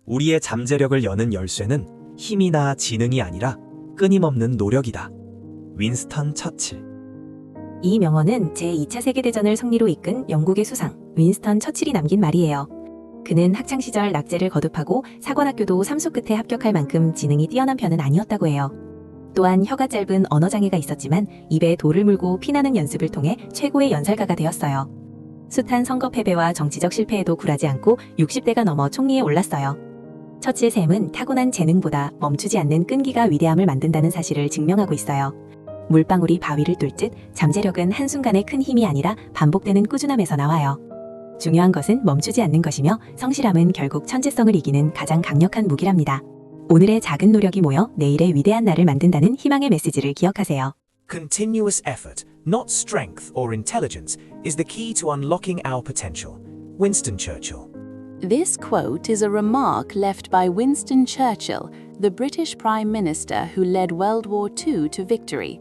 우리의 잠재력을 여는 열쇠는 힘이나 지능이 아니라 끊임없는 노력이다. 윈스턴 처칠. 이 명언은 제2차 세계대전을 승리로 이끈 영국의 수상 윈스턴 처칠이 남긴 말이에요. 그는 학창시절 낙제를 거듭하고 사관학교도 3수 끝에 합격할 만큼 지능이 뛰어난 편은 아니었다고 해요. 또한 혀가 짧은 언어장애가 있었지만 입에 돌을 물고 피나는 연습을 통해 최고의 연설가가 되었어요. 숱한 선거 패배와 정치적 실패에도 굴하지 않고 60대가 넘어 총리에 올랐어요. 처칠 샘은 타고난 재능보다 멈추지 않는 끈기가 위대함을 만든다는 사실을 증명하고 있어요. 물방울이 바위를 뚫듯 잠재력은 한순간의 큰 힘이 아니라 반복되는 꾸준함에서 나와요. 중요한 것은 멈추지 않는 것이며 성실함은 결국 천재성을 이기는 가장 강력한 무기랍니다. 오늘의 작은 노력이 모여 내일의 위대한 날을 만든다는 희망의 메시지를 기억하세요. Continuous effort, not strength or intelligence, is the key to unlocking our potential. Winston Churchill. This quote is a remark left by Winston Churchill, the British Prime Minister who led World War II to victory.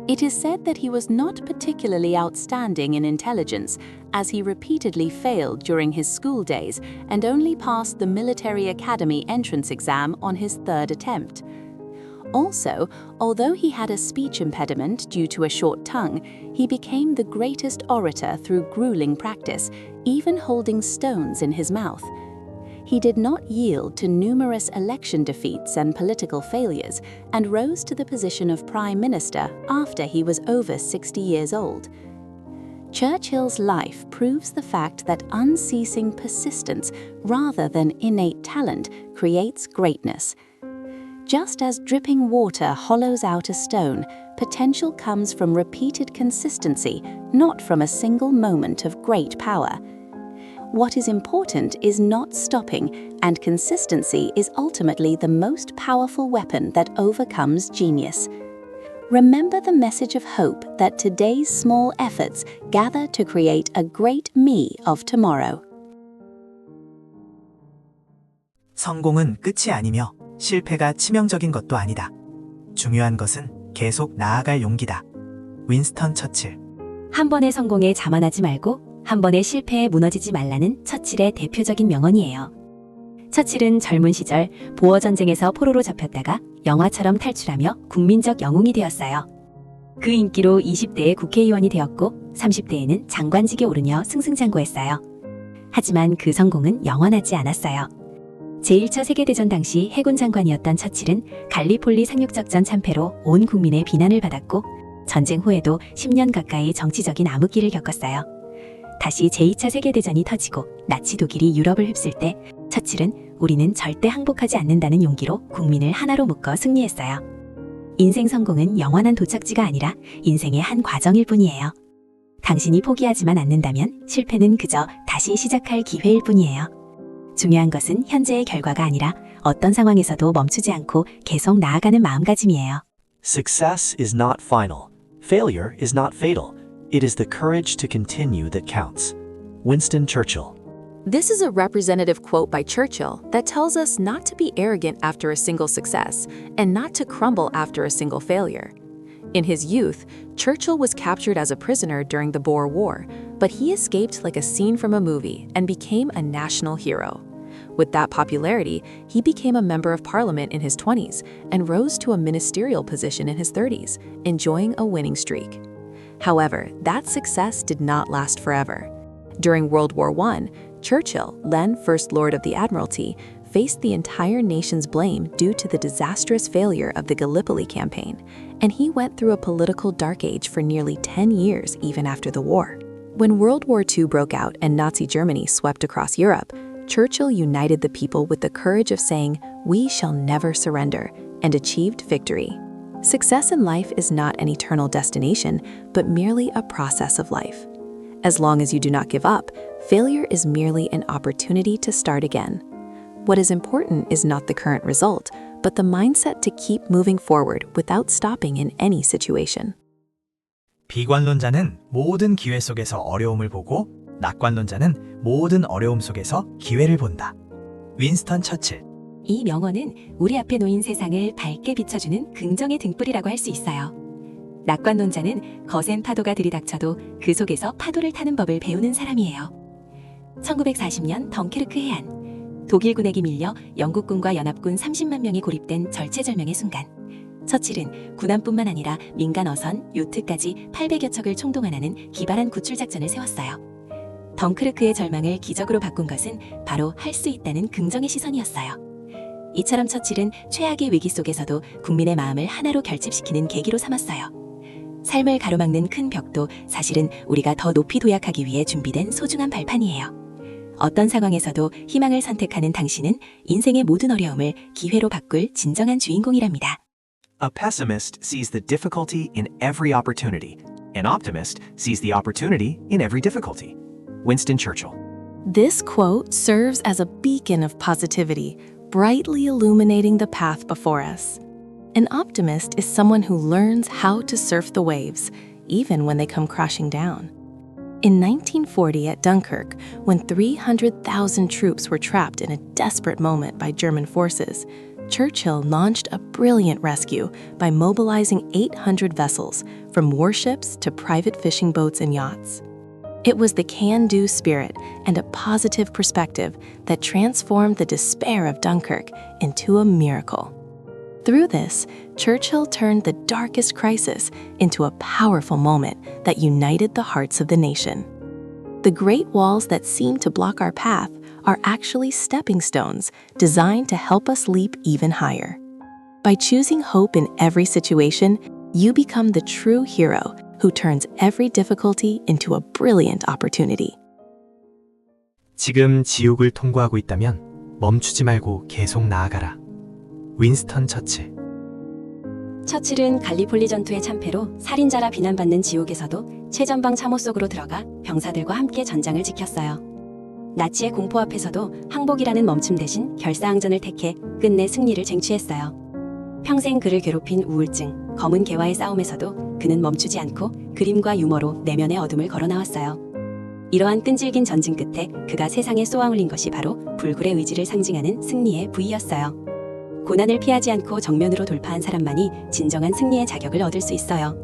It is said that he was not particularly outstanding in intelligence, as he repeatedly failed during his school days and only passed the military academy entrance exam on his third attempt. Also, although he had a speech impediment due to a short tongue, he became the greatest orator through grueling practice, even holding stones in his mouth. He did not yield to numerous election defeats and political failures, and rose to the position of Prime Minister after he was over 60 years old. Churchill's life proves the fact that unceasing persistence, rather than innate talent, creates greatness. Just as dripping water hollows out a stone, potential comes from repeated consistency, not from a single moment of great power. What is important is not stopping, and consistency is ultimately the most powerful weapon that overcomes genius. Remember the message of hope that today's small efforts gather to create a great me of tomorrow. 성공은 끝이 아니며 실패가 치명적인 것도 아니다. 중요한 것은 계속 나아갈 용기다. 윈스턴 처칠. 한 번의 성공에 자만하지 말고 한 번의 실패에 무너지지 말라는 처칠의 대표적인 명언이에요. 처칠은 젊은 시절 보어 전쟁에서 포로로 잡혔다가 영화처럼 탈출하며 국민적 영웅이 되었어요. 그 인기로 20대에 국회의원이 되었고 30대에는 장관직에 오르며 승승장구했어요. 하지만 그 성공은 영원하지 않았어요. 제1차 세계대전 당시 해군 장관이었던 처칠은 갈리폴리 상륙작전 참패로 온 국민의 비난을 받았고 전쟁 후에도 10년 가까이 정치적인 암흑기를 겪었어요. 다시 제2차 세계대전이 터지고 나치 독일이 유럽을 휩쓸 때 처칠은 우리는 절대 항복하지 않는다는 용기로 국민을 하나로 묶어 승리했어요. 인생 성공은 영원한 도착지가 아니라 인생의 한 과정일 뿐이에요. 당신이 포기하지만 않는다면 실패는 그저 다시 시작할 기회일 뿐이에요. 중요한 것은 현재의 결과가 아니라 어떤 상황에서도 멈추지 않고 계속 나아가는 마음가짐이에요. Success is not final. Failure is not fatal. It is the courage to continue that counts. Winston Churchill. This is a representative quote by Churchill that tells us not to be arrogant after a single success and not to crumble after a single failure. In his youth, Churchill was captured as a prisoner during the Boer War, but he escaped like a scene from a movie and became a national hero. With that popularity, he became a member of parliament in his 20s and rose to a ministerial position in his 30s, enjoying a winning streak. However, that success did not last forever. During World War I, Churchill, then First Lord of the Admiralty, faced the entire nation's blame due to the disastrous failure of the Gallipoli campaign, and he went through a political dark age for nearly 10 years even after the war. When World War II broke out and Nazi Germany swept across Europe, Churchill united the people with the courage of saying, "We shall never surrender," and achieved victory. Success in life is not an eternal destination, but merely a process of life. As long as you do not give up, failure is merely an opportunity to start again. What is important is not the current result, but the mindset to keep moving forward without stopping in any situation. 비관론자는 모든 기회 속에서 어려움을 보고 낙관론자는 모든 어려움 속에서 기회를 본다. 윈스턴 처칠. 이 명언은 우리 앞에 놓인 세상을 밝게 비춰주는 긍정의 등불이라고 할 수 있어요. 낙관론자는 거센 파도가 들이닥쳐도 그 속에서 파도를 타는 법을 배우는 사람이에요. 1940년 덩케르크 해안. 독일군에게 밀려 영국군과 연합군 30만 명이 고립된 절체절명의 순간, 처칠은 군함뿐만 아니라 민간 어선, 요트까지 800여 척을 총동원하는 기발한 구출 작전을 세웠어요. 덩크르크의 절망을 기적으로 바꾼 것은 바로 할 수 있다는 긍정의 시선이었어요. 이처럼 처칠은 최악의 위기 속에서도 국민의 마음을 하나로 결집시키는 계기로 삼았어요. 삶을 가로막는 큰 벽도 사실은 우리가 더 높이 도약하기 위해 준비된 소중한 발판이에요. 어떤 상황에서도 희망을 선택하는 당신은 인생의 모든 어려움을 기회로 바꿀 진정한 주인공이랍니다. A pessimist sees the difficulty in every opportunity. An optimist sees the opportunity in every difficulty. Winston Churchill. This quote serves as a beacon of positivity, brightly illuminating the path before us. An optimist is someone who learns how to surf the waves, even when they come crashing down. In 1940 at Dunkirk, when 300,000 troops were trapped in a desperate moment by German forces, Churchill launched a brilliant rescue by mobilizing 800 vessels, from warships to private fishing boats and yachts. It was the can-do spirit and a positive perspective that transformed the despair of Dunkirk into a miracle. Through this, Churchill turned the darkest crisis into a powerful moment that united the hearts of the nation. The great walls that seem to block our path are actually stepping stones designed to help us leap even higher. By choosing hope in every situation, you become the true hero who turns every difficulty into a brilliant opportunity. 지금 지옥을 통과하고 있다면 멈추지 말고 계속 나아가라. 윈스턴 처칠. 처칠은 갈리폴리 전투의 참패로 살인자라 비난받는 지옥에서도 최전방 참호 속으로 들어가 병사들과 함께 전장을 지켰어요. 나치의 공포 앞에서도 항복이라는 멈춤 대신 결사항전을 택해 끝내 승리를 쟁취했어요. 평생 그를 괴롭힌 우울증, 검은 개와의 싸움에서도 그는 멈추지 않고 그림과 유머로 내면의 어둠을 걸어나왔어요. 이러한 끈질긴 전진 끝에 그가 세상에 쏘아올린 것이 바로 불굴의 의지를 상징하는 승리의 부위였어요. 고난을 피하지 않고 정면으로 돌파한 사람만이 진정한 승리의 자격을 얻을 수 있어요.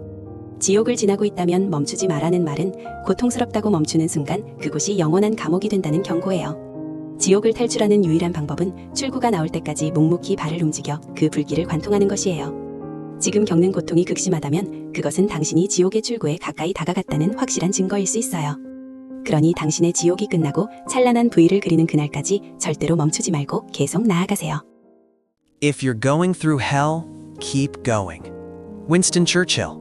지옥을 지나고 있다면 멈추지 마라는 말은 고통스럽다고 멈추는 순간 그곳이 영원한 감옥이 된다는 경고예요. 지옥을 탈출하는 유일한 방법은 출구가 나올 때까지 묵묵히 발을 움직여 그 불길을 관통하는 것이에요. 지금 겪는 고통이 극심하다면 그것은 당신이 지옥의 출구에 가까이 다가갔다는 확실한 증거일 수 있어요. 그러니 당신의 지옥이 끝나고 찬란한 부위를 그리는 그날까지 절대로 멈추지 말고 계속 나아가세요. If you're going through hell, keep going. Winston Churchill.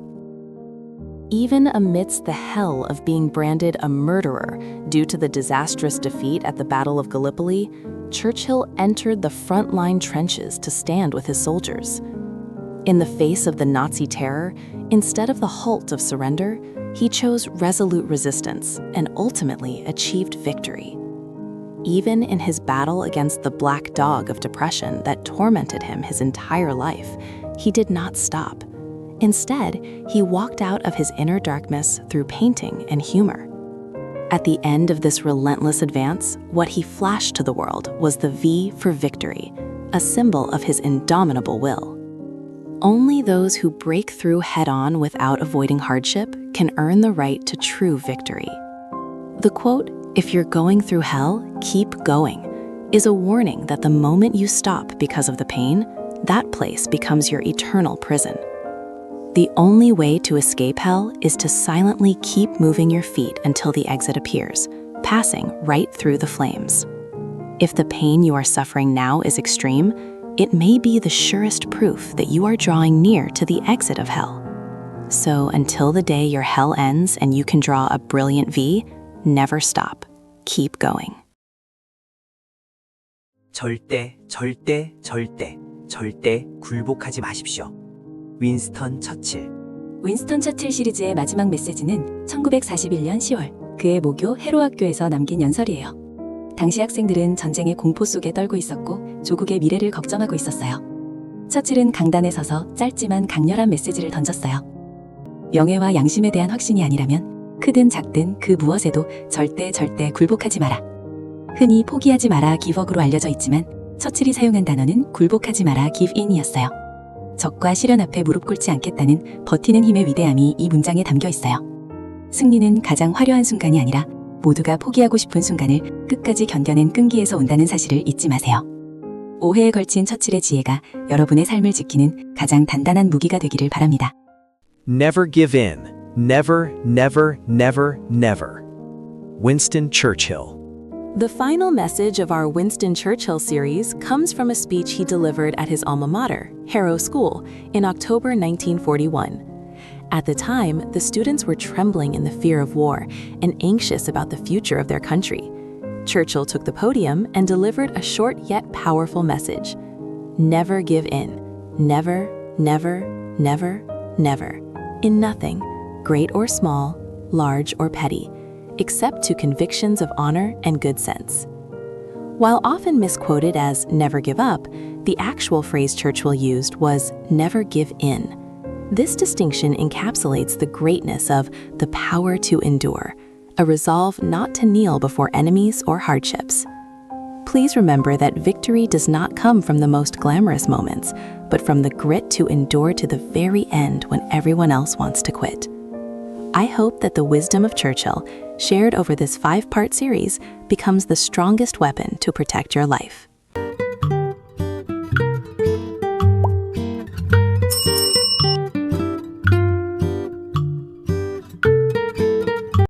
Even amidst the hell of being branded a murderer due to the disastrous defeat at the Battle of Gallipoli, Churchill entered the front-line trenches to stand with his soldiers. In the face of the Nazi terror, instead of the halt of surrender, he chose resolute resistance and ultimately achieved victory. Even in his battle against the black dog of depression that tormented him his entire life, he did not stop. Instead, he walked out of his inner darkness through painting and humor. At the end of this relentless advance, what he flashed to the world was the V for victory, a symbol of his indomitable will. Only those who break through head-on without avoiding hardship can earn the right to true victory. The quote, "If you're going through hell, keep going," is a warning that the moment you stop because of the pain, that place becomes your eternal prison. The only way to escape hell is to silently keep moving your feet until the exit appears, passing right through the flames. If the pain you are suffering now is extreme, it may be the surest proof that you are drawing near to the exit of hell. So until the day your hell ends and you can draw a brilliant V, never stop. Keep going. 절대 굴복하지 마십시오. 윈스턴 처칠. 윈스턴 처칠 시리즈의 마지막 메시지는 1941년 10월 그의 모교 헤로 학교에서 남긴 연설이에요. 당시 학생들은 전쟁의 공포 속에 떨고 있었고 조국의 미래를 걱정하고 있었어요. 처칠은 강단에 서서 짧지만 강렬한 메시지를 던졌어요. 명예와 양심에 대한 확신이 아니라면 크든 작든 그 무엇에도 절대 굴복하지 마라. 흔히 포기하지 마라 기브업으로 알려져 있지만 처칠이 사용한 단어는 굴복하지 마라 기브인이었어요. 적과 시련 앞에 무릎 꿇지 않겠다는 버티는 힘의 위대함이 이 문장에 담겨 있어요. 승리는 가장 화려한 순간이 아니라 모두가 포기하고 싶은 순간을 끝까지 견뎌낸 끈기에서 온다는 사실을 잊지 마세요. 오해에 걸친 처칠의 지혜가 여러분의 삶을 지키는 가장 단단한 무기가 되기를 바랍니다. Never give in. Never, never, never, never. Winston Churchill. The final message of our Winston Churchill series comes from a speech he delivered at his alma mater, Harrow School, in October 1941. At the time, the students were trembling in the fear of war and anxious about the future of their country. Churchill took the podium and delivered a short yet powerful message. Never give in. Never, never, never, never. In nothing, great or small, large or petty, except to convictions of honor and good sense. While often misquoted as never give up, the actual phrase Churchill used was never give in. This distinction encapsulates the greatness of the power to endure, a resolve not to kneel before enemies or hardships. Please remember that victory does not come from the most glamorous moments, but from the grit to endure to the very end when everyone else wants to quit. I hope that the wisdom of Churchill, shared over this 5-part series, becomes the strongest weapon to protect your life.